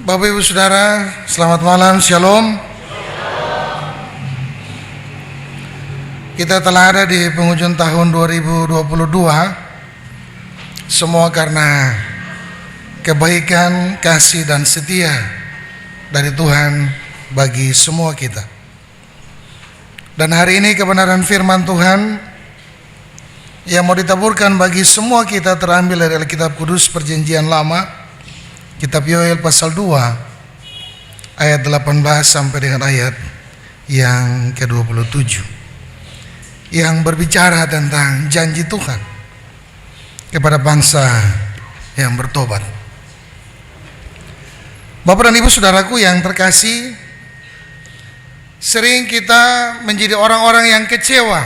Bapak Ibu Saudara, selamat malam, Shalom. Kita telah ada di penghujung tahun 2022. Semua karena kebaikan, kasih dan setia dari Tuhan bagi semua kita. Dan hari ini kebenaran firman Tuhan yang mau ditaburkan bagi semua kita terambil dari Alkitab Kudus Perjanjian Lama, Kitab Yoel pasal 2 ayat 18 sampai dengan ayat yang ke-27 yang berbicara tentang janji Tuhan kepada bangsa yang bertobat. Bapak dan Ibu Saudaraku yang terkasih, sering kita menjadi orang-orang yang kecewa,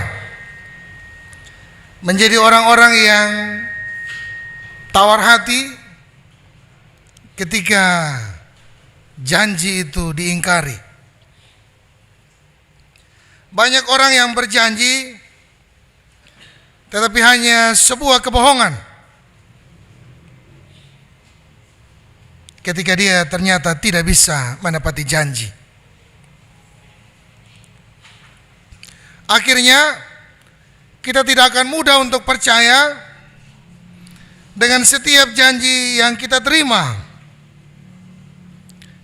menjadi orang-orang yang tawar hati ketika janji itu diingkari. Banyak orang yang berjanji tetapi hanya sebuah kebohongan ketika dia ternyata tidak bisa menepati janji. Akhirnya kita tidak akan mudah untuk percaya dengan setiap janji yang kita terima,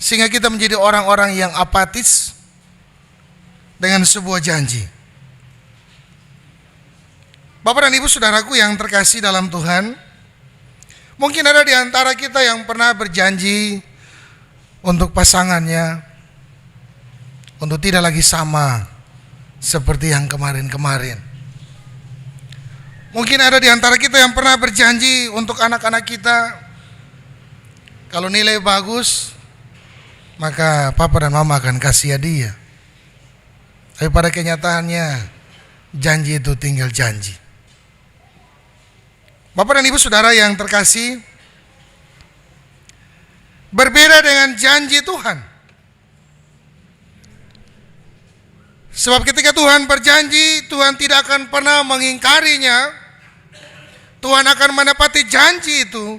sehingga kita menjadi orang-orang yang apatis dengan sebuah janji. Bapak dan Ibu Saudaraku yang terkasih dalam Tuhan, mungkin ada di antara kita yang pernah berjanji untuk pasangannya untuk tidak lagi sama seperti yang kemarin-kemarin. Mungkin ada di antara kita yang pernah berjanji untuk anak-anak kita, kalau nilai bagus maka papa dan mama akan kasih hadiah. Tapi pada kenyataannya janji itu tinggal janji. Bapak dan Ibu Saudara yang terkasih, berbeda dengan janji Tuhan. Sebab ketika Tuhan berjanji, Tuhan tidak akan pernah mengingkarinya. Tuhan akan menepati janji itu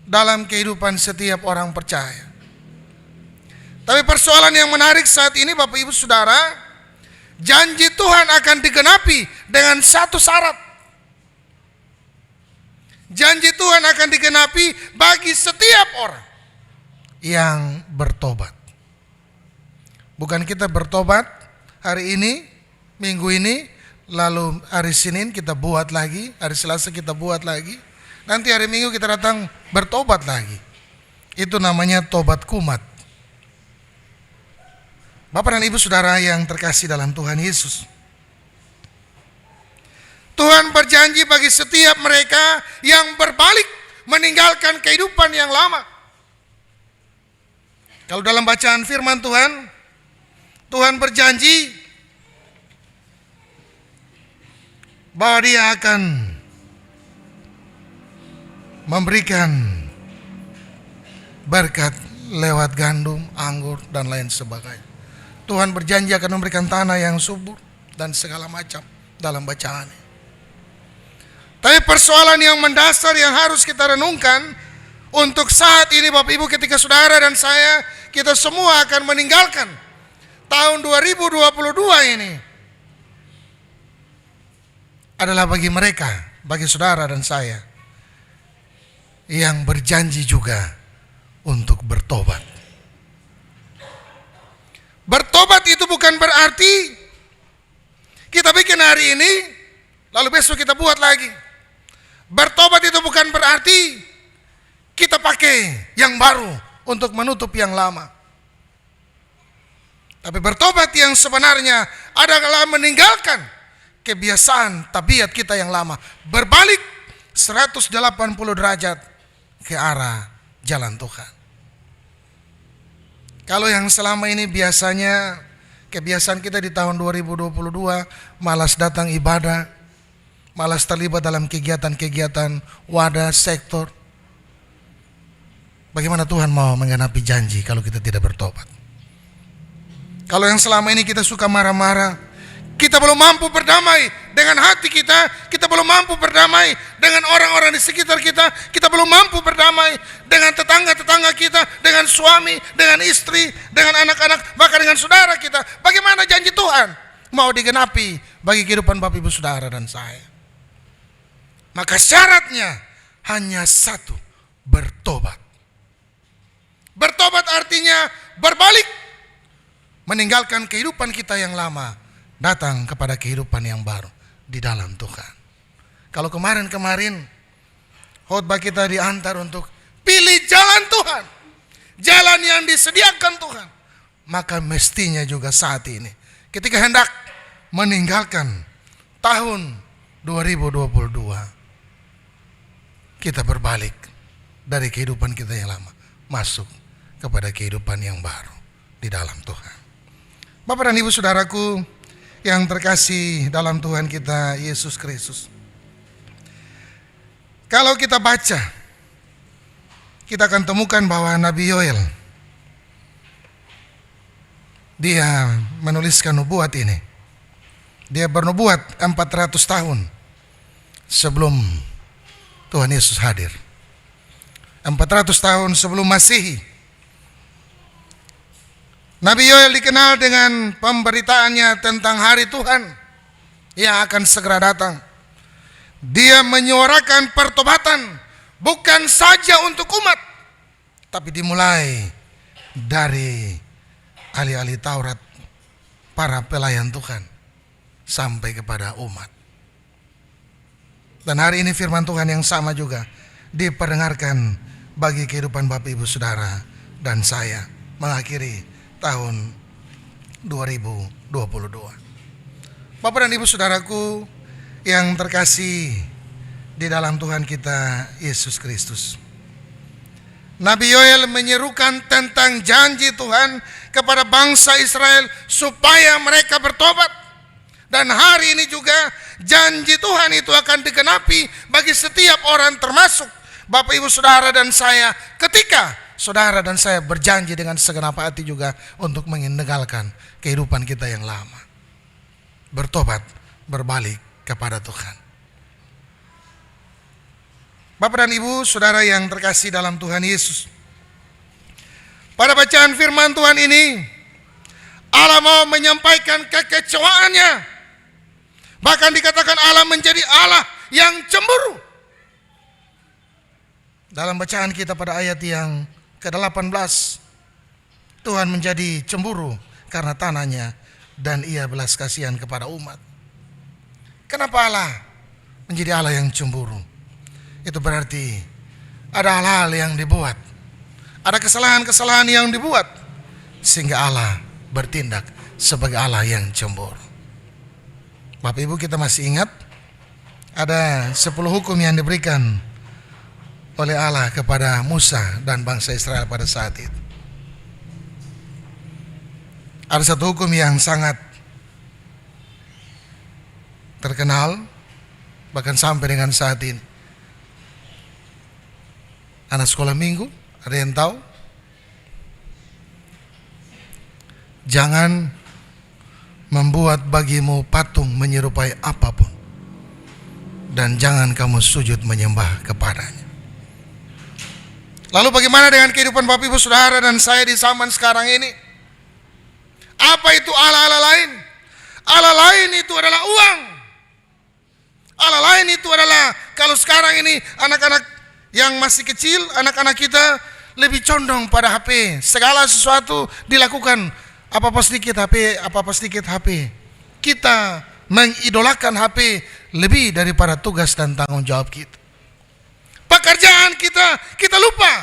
dalam kehidupan setiap orang percaya. Tapi persoalan yang menarik saat ini Bapak Ibu Saudara, janji Tuhan akan digenapi dengan satu syarat. Janji Tuhan akan digenapi bagi setiap orang yang bertobat. Bukan kita bertobat hari ini, minggu ini, lalu hari Senin kita buat lagi, hari Selasa kita buat lagi, nanti hari Minggu kita datang bertobat lagi. Itu namanya tobat kumat. Bapak dan Ibu Saudara yang terkasih dalam Tuhan Yesus, Tuhan berjanji bagi setiap mereka yang berbalik meninggalkan kehidupan yang lama. Kalau dalam bacaan firman Tuhan, Tuhan berjanji bahwa Dia akan memberikan berkat lewat gandum, anggur, dan lain sebagainya. Tuhan berjanji akan memberikan tanah yang subur dan segala macam dalam bacaannya. Tapi persoalan yang mendasar yang harus kita renungkan untuk saat ini Bapak Ibu, ketika saudara dan saya, kita semua akan meninggalkan tahun 2022 ini, adalah bagi mereka, bagi saudara dan saya yang berjanji juga untuk bertobat. Bertobat itu bukan berarti kita bikin hari ini lalu besok kita buat lagi. Bertobat itu bukan berarti kita pakai yang baru untuk menutup yang lama. Tapi bertobat yang sebenarnya adalah meninggalkan kebiasaan tabiat kita yang lama, berbalik 180 derajat ke arah jalan Tuhan. Kalau yang selama ini biasanya kebiasaan kita di tahun 2022 malas datang ibadah, malas terlibat dalam kegiatan-kegiatan wadah, sektor. Bagaimana Tuhan mau menggenapi janji kalau kita tidak bertobat? Kalau yang selama ini kita suka marah-marah, kita belum mampu berdamai dengan hati kita, kita belum mampu berdamai dengan orang-orang di sekitar kita, kita belum mampu berdamai dengan tetangga-tetangga kita, dengan suami, dengan istri, dengan anak-anak, bahkan dengan saudara kita. Bagaimana janji Tuhan mau digenapi bagi kehidupan Bapak Ibu Saudara dan saya? Maka syaratnya hanya satu, bertobat. Bertobat artinya berbalik, meninggalkan kehidupan kita yang lama, datang kepada kehidupan yang baru di dalam Tuhan. Kalau kemarin-kemarin khotbah kita diantar untuk pilih jalan Tuhan, jalan yang disediakan Tuhan, maka mestinya juga saat ini ketika hendak meninggalkan tahun 2022, kita berbalik dari kehidupan kita yang lama, masuk kepada kehidupan yang baru di dalam Tuhan. Bapak dan Ibu Saudaraku yang terkasih dalam Tuhan kita Yesus Kristus, kalau kita baca, kita akan temukan bahwa Nabi Yoel, dia menuliskan nubuat ini. Dia bernubuat 400 tahun sebelum Tuhan Yesus hadir. 400 tahun sebelum Masehi. Nabi Yoel dikenal dengan pemberitaannya tentang hari Tuhan yang akan segera datang. Dia menyuarakan pertobatan bukan saja untuk umat, tapi dimulai dari ahli-ahli Taurat, para pelayan Tuhan, sampai kepada umat. Dan hari ini firman Tuhan yang sama juga diperdengarkan bagi kehidupan Bapak Ibu Saudara dan saya mengakhiri tahun 2022. Bapak dan Ibu Saudaraku yang terkasih di dalam Tuhan kita Yesus Kristus, Nabi Yoel menyerukan tentang janji Tuhan kepada bangsa Israel supaya mereka bertobat. Dan hari ini juga janji Tuhan itu akan digenapi bagi setiap orang, termasuk Bapak Ibu Saudara dan saya, ketika saudara dan saya berjanji dengan segenap hati juga untuk meninggalkan kehidupan kita yang lama, bertobat, berbalik kepada Tuhan. Bapak dan Ibu Saudara yang terkasih dalam Tuhan Yesus, pada bacaan firman Tuhan ini Allah mau menyampaikan kekecewaannya. Bahkan dikatakan Allah menjadi Allah yang cemburu. Dalam bacaan kita pada ayat yang ke-18, Tuhan menjadi cemburu karena tanahnya dan ia belas kasihan kepada umat. Kenapa Allah menjadi Allah yang cemburu? Itu berarti ada hal-hal yang dibuat, ada kesalahan-kesalahan yang dibuat, sehingga Allah bertindak sebagai Allah yang cemburu. Bapak Ibu, kita masih ingat ada 10 hukum yang diberikan oleh Allah kepada Musa dan bangsa Israel pada saat itu. Ada satu hukum yang sangat terkenal, bahkan sampai dengan saat ini. Anak sekolah minggu, ada yang tahu? Jangan membuat bagimu patung menyerupai apapun, dan jangan kamu sujud menyembah kepadanya. Lalu bagaimana dengan kehidupan Bapak Ibu Saudara dan saya di zaman sekarang ini? Apa itu Allah-Allah lain? Allah lain itu adalah uang. Allah lain itu adalah, kalau sekarang ini anak-anak yang masih kecil, anak-anak kita lebih condong pada HP. Segala sesuatu dilakukan, apa-apa sedikit HP, apa-apa sedikit HP. Kita mengidolakan HP lebih daripada tugas dan tanggung jawab kita. Pekerjaan kita lupa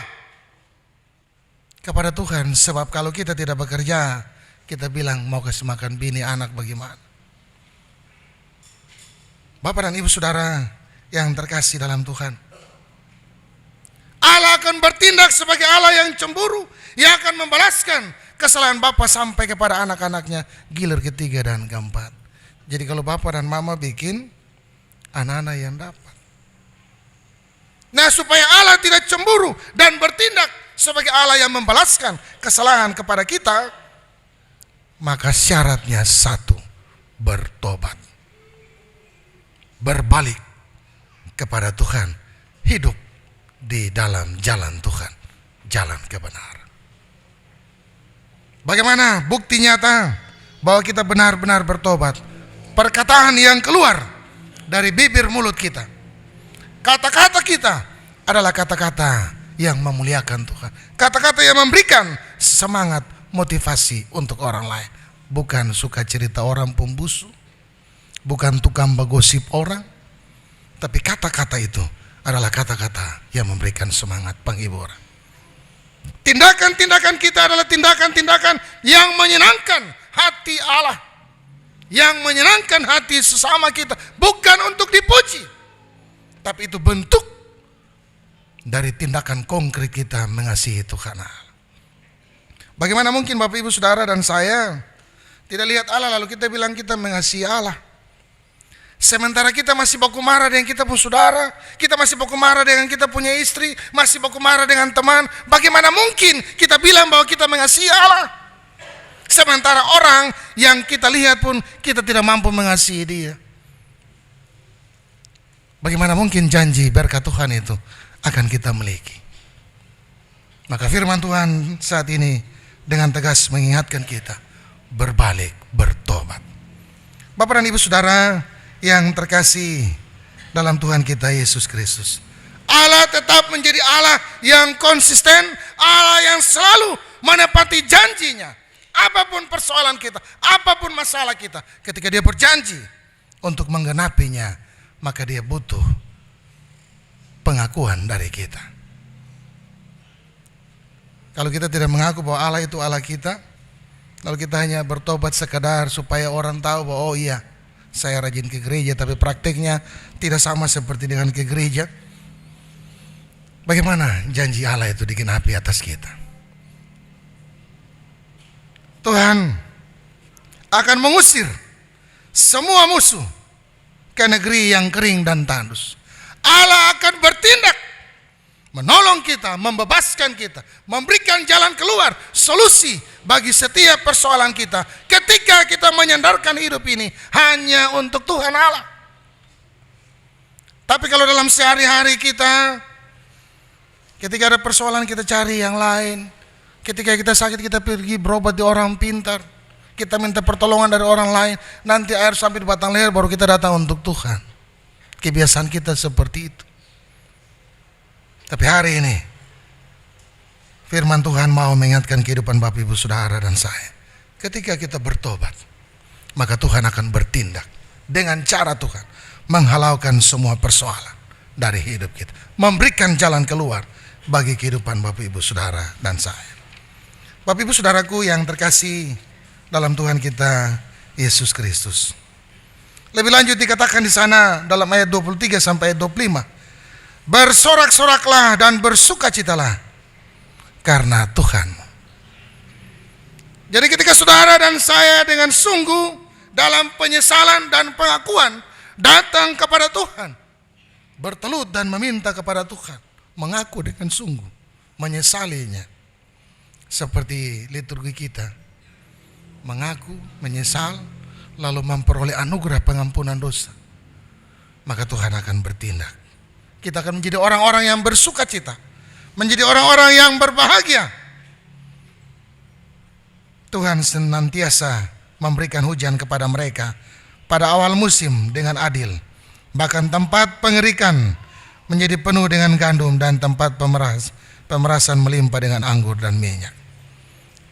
kepada Tuhan. Sebab kalau kita tidak bekerja, kita bilang mau kasih makan bini anak bagaimana. Bapak dan Ibu Saudara yang terkasih dalam Tuhan, Allah akan bertindak sebagai Allah yang cemburu, yang akan membalaskan kesalahan Bapak sampai kepada anak-anaknya gilir ketiga dan keempat. Jadi kalau Bapak dan Mama bikin, anak-anak yang dapat. Nah, supaya Allah tidak cemburu dan bertindak sebagai Allah yang membalaskan kesalahan kepada kita, maka syaratnya satu, bertobat. berbalik kepada Tuhan, hidup di dalam jalan Tuhan, jalan kebenaran. Bagaimana bukti nyata bahwa kita benar-benar bertobat? Perkataan yang keluar dari bibir mulut kita, kata-kata kita adalah kata-kata yang memuliakan Tuhan, kata-kata yang memberikan semangat, motivasi untuk orang lain. Bukan suka cerita orang pembusu, bukan tukang menggosip orang, tapi kata-kata itu adalah kata-kata yang memberikan semangat, penghiburan. Tindakan-tindakan kita adalah tindakan-tindakan yang menyenangkan hati Allah, yang menyenangkan hati sesama kita, bukan untuk dipuji, tapi itu bentuk dari tindakan konkret kita mengasihi Tuhan Allah. Bagaimana mungkin Bapak Ibu Saudara dan saya tidak lihat Allah lalu kita bilang kita mengasihi Allah, sementara kita masih baku marah dengan kita pun saudara, kita masih baku marah dengan kita punya istri, masih baku marah dengan teman. Bagaimana mungkin kita bilang bahwa kita mengasihi Allah, sementara orang yang kita lihat pun kita tidak mampu mengasihi dia? Bagaimana mungkin janji berkat Tuhan itu akan kita miliki? Maka firman Tuhan saat ini dengan tegas mengingatkan kita berbalik, bertobat. Bapak dan Ibu Saudara yang terkasih dalam Tuhan kita Yesus Kristus, Allah tetap menjadi Allah yang konsisten, Allah yang selalu menepati janjinya. Apapun persoalan kita, apapun masalah kita, ketika dia berjanji untuk menggenapinya, maka dia butuh pengakuan dari kita. Kalau kita tidak mengaku bahwa Allah itu Allah kita, lalu kita hanya bertobat sekadar supaya orang tahu bahwa oh iya, saya rajin ke gereja, tapi prakteknya tidak sama seperti dengan ke gereja. Bagaimana janji Allah itu digenapi atas kita? Tuhan akan mengusir semua musuh ke negeri yang kering dan tandus. Allah akan bertindak menolong kita, membebaskan kita, memberikan jalan keluar, solusi bagi setiap persoalan kita ketika kita menyandarkan hidup ini hanya untuk Tuhan Allah. Tapi kalau dalam sehari-hari kita, ketika ada persoalan kita cari yang lain, ketika kita sakit kita pergi berobat di orang pintar, kita minta pertolongan dari orang lain, nanti air sampai di batang leher baru kita datang untuk Tuhan. Kebiasaan kita seperti itu. Tapi hari ini firman Tuhan mau mengingatkan kehidupan Bapak Ibu Saudara dan saya. Ketika kita bertobat, maka Tuhan akan bertindak dengan cara Tuhan menghalaukan semua persoalan dari hidup kita, memberikan jalan keluar bagi kehidupan Bapak Ibu Saudara dan saya. Bapak Ibu Saudaraku yang terkasih dalam Tuhan kita Yesus Kristus. Lebih lanjut dikatakan di sana dalam ayat 23 sampai ayat 25. Bersorak-soraklah dan bersukacitalah karena Tuhan. Jadi ketika saudara dan saya dengan sungguh dalam penyesalan dan pengakuan datang kepada Tuhan, bertelut dan meminta kepada Tuhan, mengaku dengan sungguh, menyesalinya. Seperti liturgi kita, mengaku, menyesal, lalu memperoleh anugerah pengampunan dosa, maka Tuhan akan bertindak. Kita akan menjadi orang-orang yang bersukacita, menjadi orang-orang yang berbahagia. Tuhan senantiasa memberikan hujan kepada mereka pada awal musim dengan adil. Bahkan tempat pengerikan menjadi penuh dengan gandum dan tempat pemerasan melimpah dengan anggur dan minyak.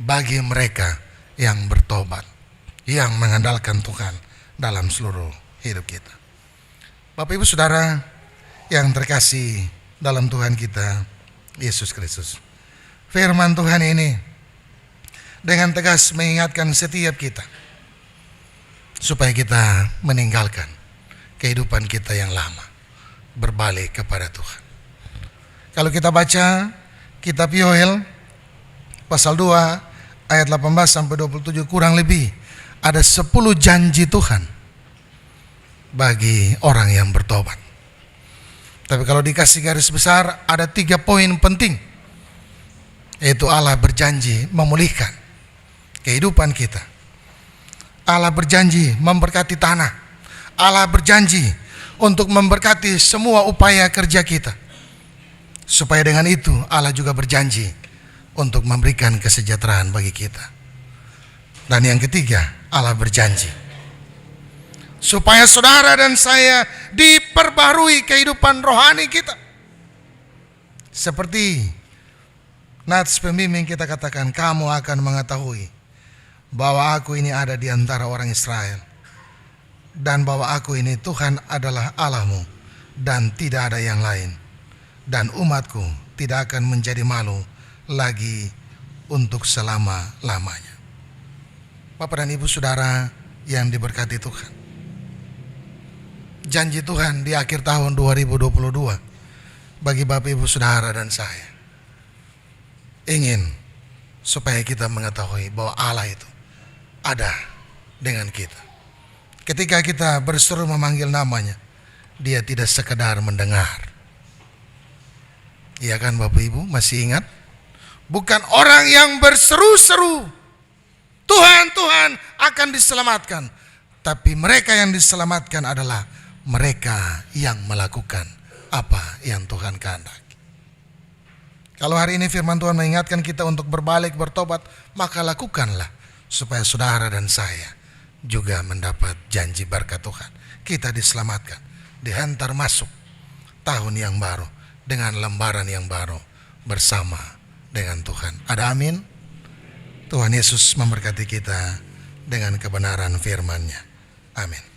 Bagi mereka yang bertobat, yang mengandalkan Tuhan dalam seluruh hidup kita. Bapak Ibu Saudara yang terkasih dalam Tuhan kita Yesus Kristus, firman Tuhan ini dengan tegas mengingatkan setiap kita supaya kita meninggalkan kehidupan kita yang lama, berbalik kepada Tuhan. Kalau kita baca kitab Yoel pasal 2 ayat 18 sampai 27, kurang lebih ada 10 janji Tuhan bagi orang yang bertobat. Tapi kalau dikasih garis besar ada 3 poin penting, yaitu Allah berjanji memulihkan kehidupan kita, Allah berjanji memberkati tanah, Allah berjanji untuk memberkati semua upaya kerja kita. Supaya dengan itu Allah juga berjanji untuk memberikan kesejahteraan bagi kita. Dan yang ketiga, Allah berjanji supaya saudara dan saya diperbarui kehidupan rohani kita. Seperti nats pembimbing kita katakan, kamu akan mengetahui bahwa aku ini ada di antara orang Israel, dan bahwa aku ini Tuhan adalah Allahmu, dan tidak ada yang lain, dan umatku tidak akan menjadi malu lagi untuk selama-lamanya. Bapak dan Ibu Saudara yang diberkati Tuhan, janji Tuhan di akhir tahun 2022 bagi Bapak Ibu Saudara dan saya, ingin supaya kita mengetahui bahwa Allah itu ada dengan kita. Ketika kita berseru memanggil namanya, Dia tidak sekedar mendengar. Iya kan Bapak Ibu, masih ingat? Bukan orang yang berseru-seru Tuhan, Tuhan akan diselamatkan, tapi mereka yang diselamatkan adalah mereka yang melakukan apa yang Tuhan kehendaki. Kalau hari ini firman Tuhan mengingatkan kita untuk berbalik, bertobat, maka lakukanlah supaya saudara dan saya juga mendapat janji berkat Tuhan. Kita diselamatkan, dihantar masuk tahun yang baru dengan lembaran yang baru bersama dengan Tuhan. Ada amin? Tuhan Yesus memberkati kita dengan kebenaran firman-Nya. Amin.